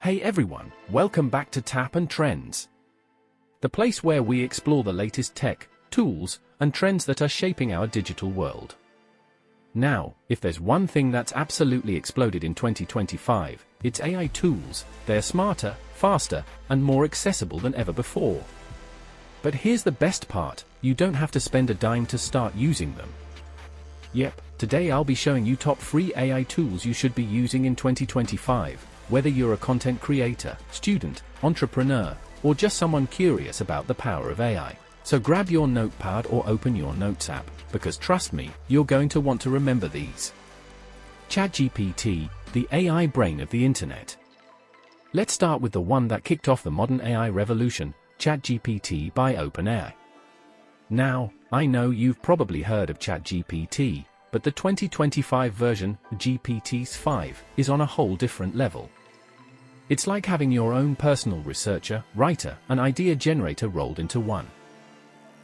Hey everyone, welcome back to Tap and Trends, the place where we explore the latest tech, tools, and trends that are shaping our digital world. Now, if there's one thing that's absolutely exploded in 2025, it's AI tools. They're smarter, faster, and more accessible than ever before. But here's the best part, you don't have to spend a dime to start using them. Yep, today I'll be showing you top free AI tools you should be using in 2025. Whether you're a content creator, student, entrepreneur, or just someone curious about the power of AI. So grab your notepad or open your Notes app, because trust me, you're going to want to remember these. ChatGPT, the AI brain of the internet. Let's start with the one that kicked off the modern AI revolution, ChatGPT by OpenAI. Now, I know you've probably heard of ChatGPT, but the 2025 version, GPT-5, is on a whole different level. It's like having your own personal researcher, writer, and idea generator rolled into one.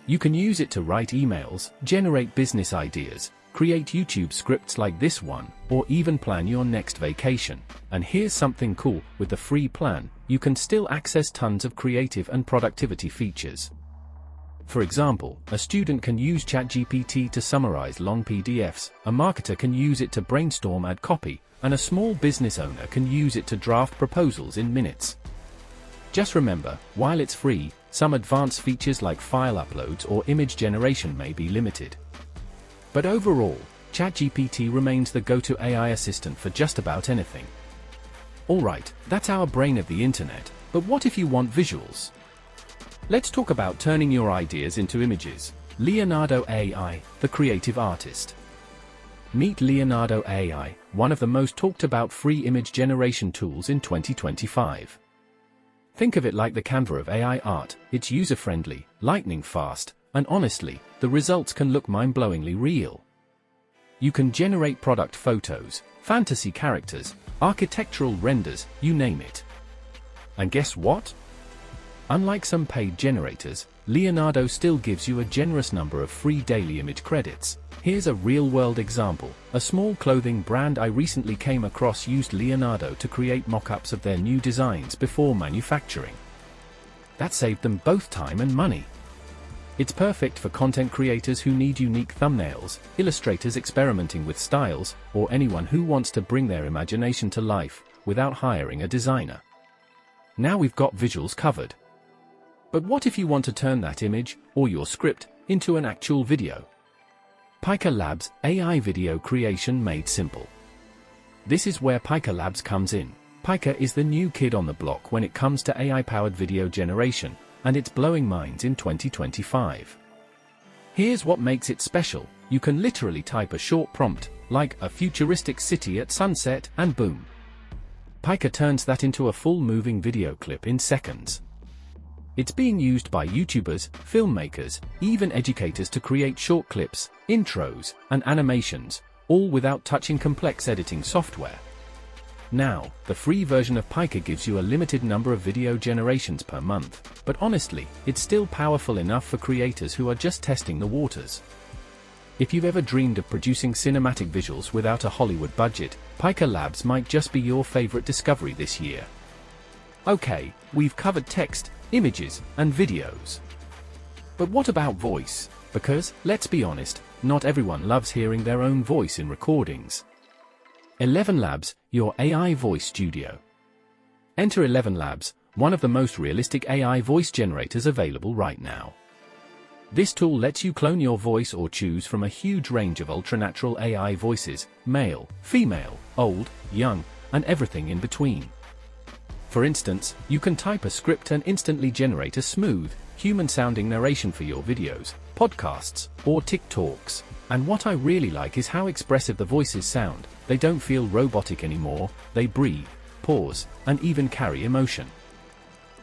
You can use it to write emails, generate business ideas, create YouTube scripts like this one, or even plan your next vacation. And here's something cool, with the free plan, you can still access tons of creative and productivity features. For example, a student can use ChatGPT to summarize long PDFs, a marketer can use it to brainstorm ad copy, and a small business owner can use it to draft proposals in minutes. Just remember, while it's free, some advanced features like file uploads or image generation may be limited. But overall, ChatGPT remains the go-to AI assistant for just about anything. Alright, that's our brain of the internet, but what if you want visuals? Let's talk about turning your ideas into images. Leonardo AI, the creative artist. Meet Leonardo AI, one of the most talked about free image generation tools in 2025. Think of it like the Canva of AI art. It's user-friendly, lightning fast, and honestly, the results can look mind-blowingly real. You can generate product photos, fantasy characters, architectural renders, you name it. And guess what? Unlike some paid generators, Leonardo still gives you a generous number of free daily image credits. Here's a real-world example. A small clothing brand I recently came across used Leonardo to create mock-ups of their new designs before manufacturing. That saved them both time and money. It's perfect for content creators who need unique thumbnails, illustrators experimenting with styles, or anyone who wants to bring their imagination to life without hiring a designer. Now we've got visuals covered. But what if you want to turn that image, or your script, into an actual video? Pika Labs, AI video creation made simple. This is where Pika Labs comes in. Pika is the new kid on the block when it comes to AI-powered video generation, and it's blowing minds in 2025. Here's what makes it special. You can literally type a short prompt, like a futuristic city at sunset, and boom. Pika turns that into a full moving video clip in seconds. It's being used by YouTubers, filmmakers, even educators to create short clips, intros, and animations, all without touching complex editing software. Now, the free version of Pika gives you a limited number of video generations per month, but honestly, it's still powerful enough for creators who are just testing the waters. If you've ever dreamed of producing cinematic visuals without a Hollywood budget, Pika Labs might just be your favorite discovery this year. Okay, we've covered text, images, and videos. But what about voice? Because, let's be honest, not everyone loves hearing their own voice in recordings. ElevenLabs, your AI voice studio. Enter ElevenLabs, one of the most realistic AI voice generators available right now. This tool lets you clone your voice or choose from a huge range of ultra-natural AI voices, male, female, old, young, and everything in between. For instance, you can type a script and instantly generate a smooth, human-sounding narration for your videos, podcasts, or TikToks. And what I really like is how expressive the voices sound. They don't feel robotic anymore, they breathe, pause, and even carry emotion.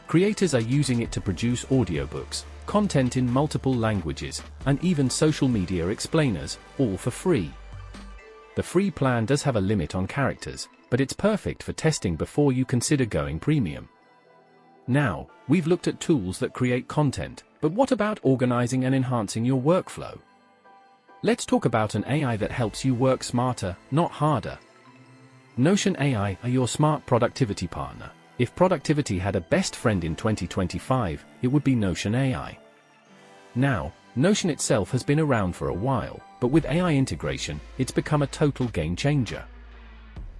Creators are using it to produce audiobooks, content in multiple languages, and even social media explainers, all for free. The free plan does have a limit on characters, but it's perfect for testing before you consider going premium. Now, we've looked at tools that create content, but what about organizing and enhancing your workflow? Let's talk about an AI that helps you work smarter, not harder. Notion AI are your smart productivity partner. If productivity had a best friend in 2025, it would be Notion AI. Now, Notion itself has been around for a while, but with AI integration, it's become a total game changer.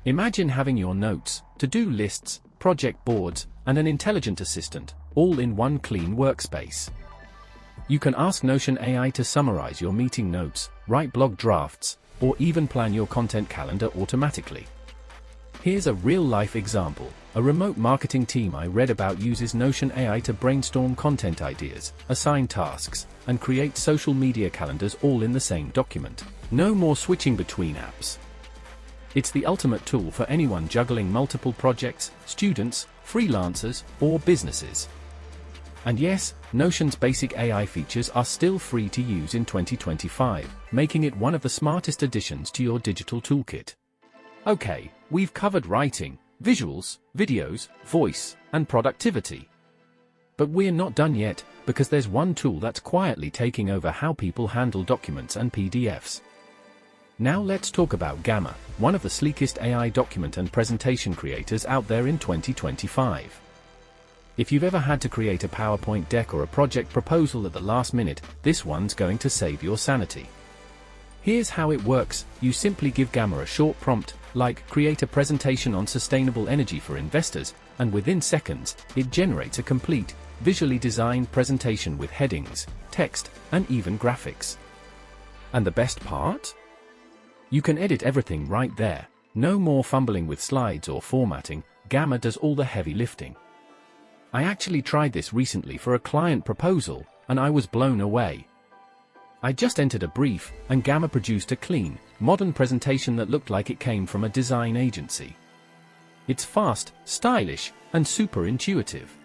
Imagine having your notes, to-do lists, project boards, and an intelligent assistant, all in one clean workspace. You can ask Notion AI to summarize your meeting notes, write blog drafts, or even plan your content calendar automatically. Here's a real-life example. A remote marketing team I read about uses Notion AI to brainstorm content ideas, assign tasks, and create social media calendars all in the same document. No more switching between apps. It's the ultimate tool for anyone juggling multiple projects, students, freelancers, or businesses. And yes, Notion's basic AI features are still free to use in 2025, making it one of the smartest additions to your digital toolkit. Okay, we've covered writing, visuals, videos, voice, and productivity. But we're not done yet, because there's one tool that's quietly taking over how people handle documents and PDFs. Now let's talk about Gamma, one of the sleekest AI document and presentation creators out there in 2025. If you've ever had to create a PowerPoint deck or a project proposal at the last minute, this one's going to save your sanity. Here's how it works. You simply give Gamma a short prompt, like create a presentation on sustainable energy for investors, and within seconds, it generates a complete, visually designed presentation with headings, text, and even graphics. And the best part? You can edit everything right there. No more fumbling with slides or formatting. Gamma does all the heavy lifting. I actually tried this recently for a client proposal, and I was blown away. I just entered a brief, and Gamma produced a clean, modern presentation that looked like it came from a design agency. It's fast, stylish, and super intuitive.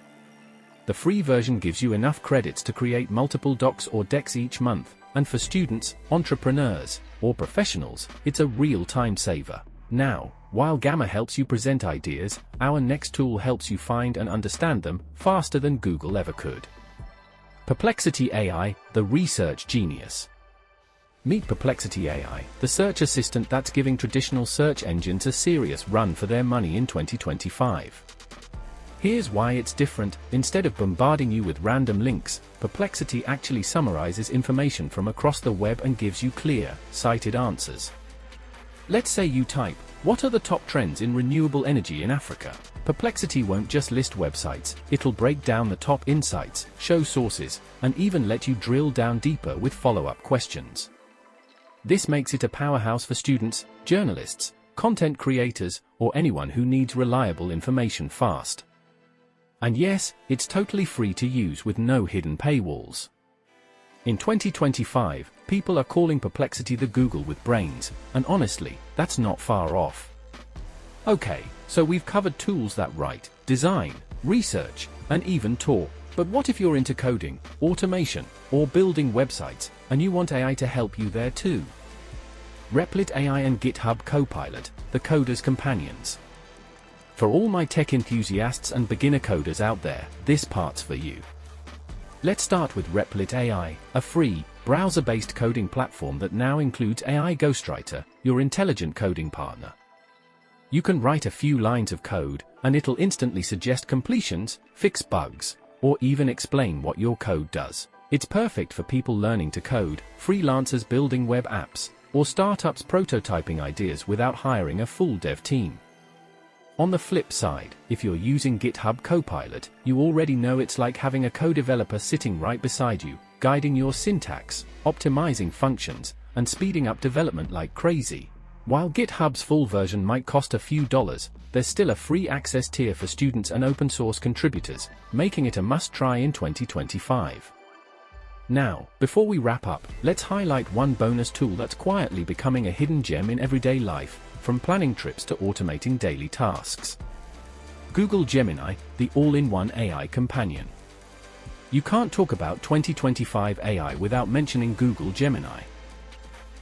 The free version gives you enough credits to create multiple docs or decks each month, and for students, entrepreneurs, or professionals, it's a real time saver. Now, while Gamma helps you present ideas, our next tool helps you find and understand them faster than Google ever could. Perplexity AI, the research genius. Meet Perplexity AI, the search assistant that's giving traditional search engines a serious run for their money in 2025. Here's why it's different. Instead of bombarding you with random links, Perplexity actually summarizes information from across the web and gives you clear, cited answers. Let's say you type, "What are the top trends in renewable energy in Africa?" Perplexity won't just list websites, it'll break down the top insights, show sources, and even let you drill down deeper with follow-up questions. This makes it a powerhouse for students, journalists, content creators, or anyone who needs reliable information fast. And yes, it's totally free to use with no hidden paywalls. In 2025, people are calling Perplexity the Google with brains, and honestly, that's not far off. Okay, so we've covered tools that write, design, research, and even talk. But what if you're into coding, automation, or building websites, and you want AI to help you there too? Replit AI and GitHub Copilot, the coder's companions. For all my tech enthusiasts and beginner coders out there, this part's for you. Let's start with Replit AI, a free, browser-based coding platform that now includes AI Ghostwriter, your intelligent coding partner. You can write a few lines of code, and it'll instantly suggest completions, fix bugs, or even explain what your code does. It's perfect for people learning to code, freelancers building web apps, or startups prototyping ideas without hiring a full dev team. On the flip side, if you're using GitHub Copilot, you already know it's like having a co-developer sitting right beside you, guiding your syntax, optimizing functions, and speeding up development like crazy. While GitHub's full version might cost a few dollars, there's still a free access tier for students and open source contributors, making it a must-try in 2025. Now, before we wrap up, let's highlight one bonus tool that's quietly becoming a hidden gem in everyday life, from planning trips to automating daily tasks. Google Gemini, the all-in-one AI companion. You can't talk about 2025 AI without mentioning Google Gemini.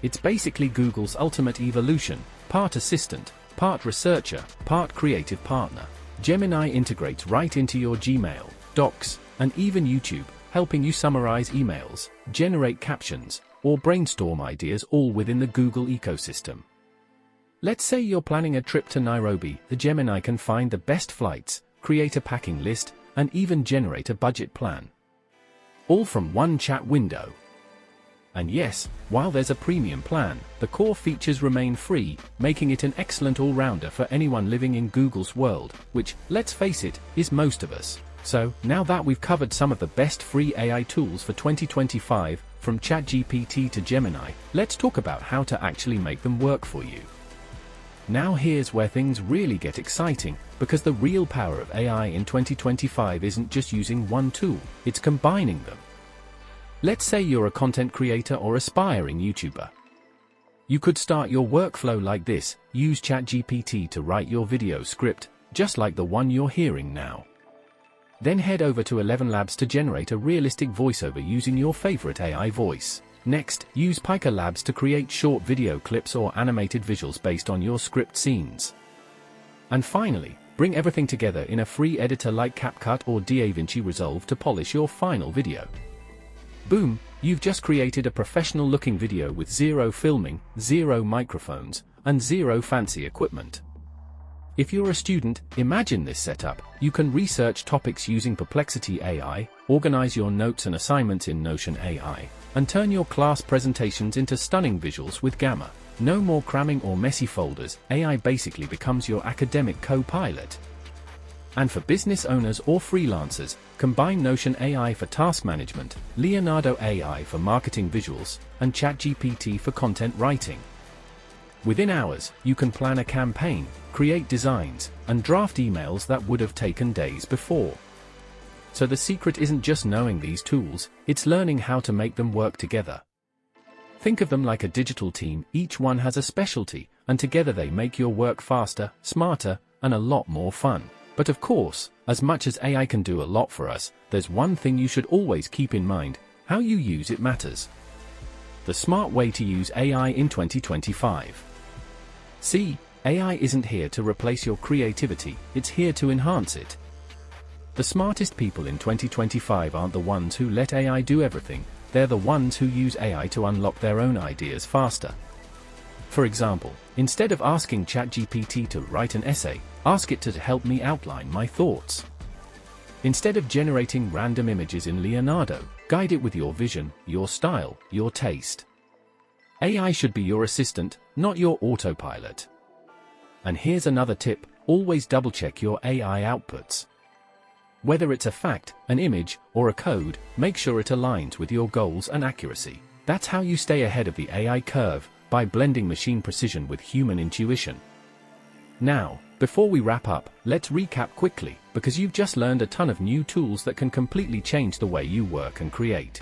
It's basically Google's ultimate evolution, part assistant, part researcher, part creative partner. Gemini integrates right into your Gmail, Docs, and even YouTube, helping you summarize emails, generate captions, or brainstorm ideas all within the Google ecosystem. Let's say you're planning a trip to Nairobi. The Gemini can find the best flights, create a packing list, and even generate a budget plan. All from one chat window. And yes, while there's a premium plan, the core features remain free, making it an excellent all-rounder for anyone living in Google's world, which, let's face it, is most of us. So, now that we've covered some of the best free AI tools for 2025, from ChatGPT to Gemini, let's talk about how to actually make them work for you. Now here's where things really get exciting, because the real power of AI in 2025 isn't just using one tool, it's combining them. Let's say you're a content creator or aspiring YouTuber. You could start your workflow like this: use ChatGPT to write your video script, just like the one you're hearing now. Then head over to ElevenLabs to generate a realistic voiceover using your favorite AI voice. Next, use Pika Labs to create short video clips or animated visuals based on your script scenes. And finally, bring everything together in a free editor like CapCut or DaVinci Resolve to polish your final video. Boom, you've just created a professional-looking video with zero filming, zero microphones, and zero fancy equipment. If you're a student, imagine this setup. You can research topics using Perplexity AI, organize your notes and assignments in Notion AI, and turn your class presentations into stunning visuals with Gamma. No more cramming or messy folders, AI basically becomes your academic co-pilot. And for business owners or freelancers, combine Notion AI for task management, Leonardo AI for marketing visuals, and ChatGPT for content writing. Within hours, you can plan a campaign, create designs, and draft emails that would have taken days before. So the secret isn't just knowing these tools, it's learning how to make them work together. Think of them like a digital team, each one has a specialty, and together they make your work faster, smarter, and a lot more fun. But of course, as much as AI can do a lot for us, there's one thing you should always keep in mind: how you use it matters. The smart way to use AI in 2025. See, AI isn't here to replace your creativity, it's here to enhance it. The smartest people in 2025 aren't the ones who let AI do everything, they're the ones who use AI to unlock their own ideas faster. For example, instead of asking ChatGPT to write an essay, ask it to help me outline my thoughts. Instead of generating random images in Leonardo, guide it with your vision, your style, your taste. AI should be your assistant, not your autopilot. And here's another tip: always double-check your AI outputs. Whether it's a fact, an image, or a code, make sure it aligns with your goals and accuracy. That's how you stay ahead of the AI curve, by blending machine precision with human intuition. Now, before we wrap up, let's recap quickly, because you've just learned a ton of new tools that can completely change the way you work and create.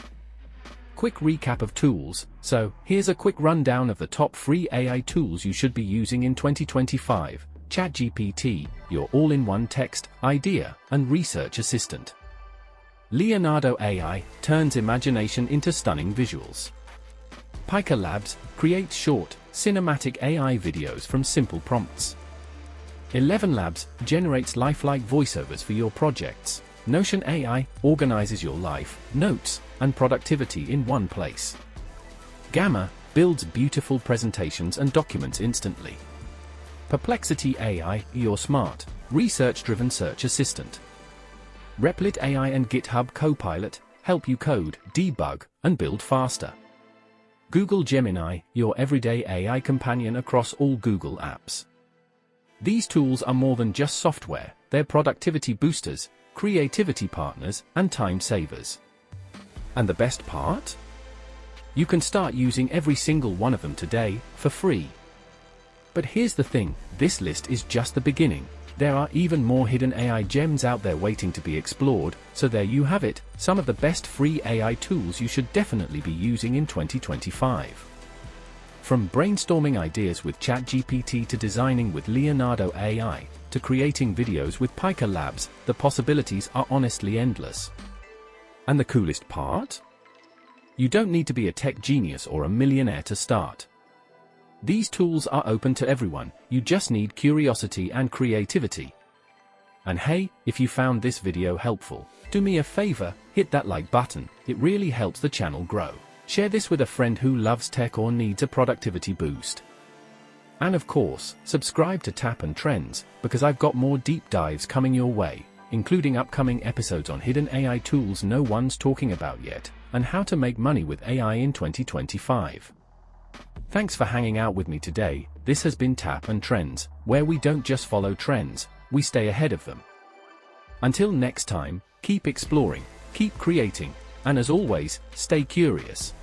Quick recap of tools. So, here's a quick rundown of the top free AI tools you should be using in 2025. ChatGPT, your all-in-one text, idea, and research assistant. Leonardo AI turns imagination into stunning visuals. Pika Labs creates short, cinematic AI videos from simple prompts. ElevenLabs generates lifelike voiceovers for your projects. Notion AI organizes your life, notes, and productivity in one place. Gamma builds beautiful presentations and documents instantly. Perplexity AI, your smart, research-driven search assistant. Replit AI and GitHub Copilot help you code, debug, and build faster. Google Gemini, your everyday AI companion across all Google apps. These tools are more than just software, they're productivity boosters, creativity partners, and time savers. And the best part? You can start using every single one of them today, for free. But here's the thing, this list is just the beginning. There are even more hidden AI gems out there waiting to be explored, so there you have it, some of the best free AI tools you should definitely be using in 2025. From brainstorming ideas with ChatGPT to designing with Leonardo AI, to creating videos with Pika Labs, the possibilities are honestly endless. And the coolest part? You don't need to be a tech genius or a millionaire to start. These tools are open to everyone, you just need curiosity and creativity. And hey, if you found this video helpful, do me a favor, hit that like button, it really helps the channel grow. Share this with a friend who loves tech or needs a productivity boost. And of course, subscribe to Tap and Trends, because I've got more deep dives coming your way. including upcoming episodes on hidden AI tools no one's talking about yet, and how to make money with AI in 2025. Thanks for hanging out with me today. This has been Tap and Trends, where we don't just follow trends, we stay ahead of them. Until next time, keep exploring, keep creating, and as always, stay curious.